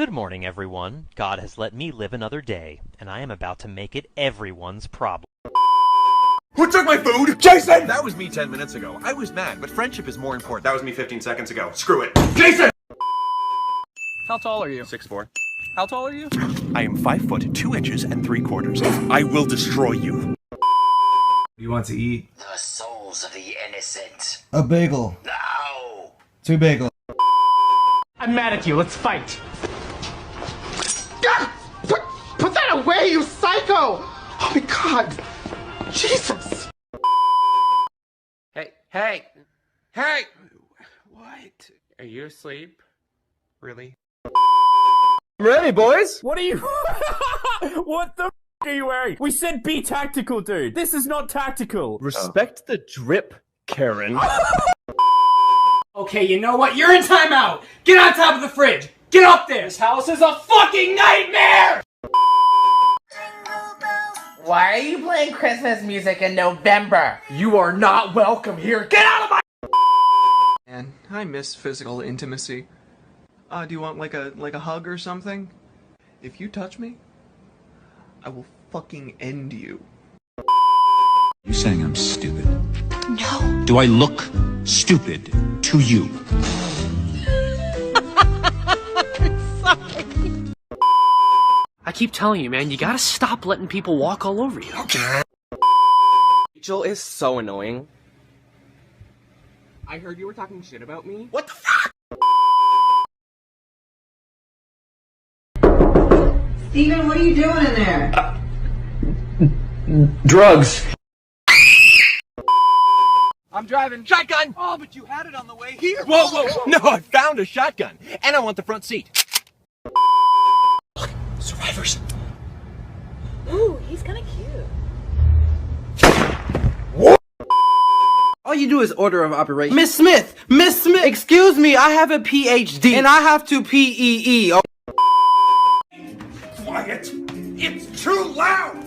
Good morning, everyone. God has let me live another day, and I am about to make it everyone's problem. Who took my food? Jason! That was me 10 minutes ago. I was mad, but friendship is more important. That was me 15 seconds ago. Screw it. Jason! How tall are you? 6'4". How tall are you? I am 5 foot 2 inches and 3/4. I will destroy you. You want to eat? The souls of the innocent. A bagel. No! 2 bagels. I'm mad at you. Let's fight. God! Put that away, you psycho! Oh my god! Jesus! Hey! What? Are you asleep? Really? I'm ready, boys! What are you? What the are you wearing? We said be tactical, dude. This is not tactical. Respect the drip, Karen. Okay, you know what? You're in timeout! Get on top of the fridge! Get up there! This house is a fucking nightmare! Why are you playing Christmas music in November? You are not welcome here! Get out of my— Man, I miss physical intimacy. Do you want like a hug or something? If you touch me, I will fucking end you. You saying I'm stupid? No. Do I look stupid to you? I keep telling you, man, you gotta stop letting people walk all over you. Rachel is so annoying. I heard you were talking shit about me. What the fuck? Steven, what are you doing in there? Drugs. I'm driving. Shotgun! Oh, but you had it on the way here. Whoa! No, I found a shotgun. And I want the front seat. Survivors. Ooh, he's kinda cute. All you do is order of operation. Miss Smith! Excuse me, I have a PhD. And I have to PEE. Quiet! It's too loud!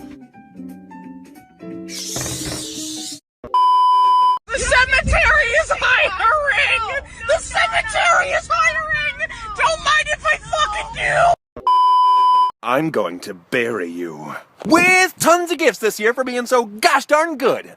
The cemetery is hiring! The cemetery is hiring! Don't mind if I fucking do! I'm going to bury you. With tons of gifts this year for being so gosh darn good.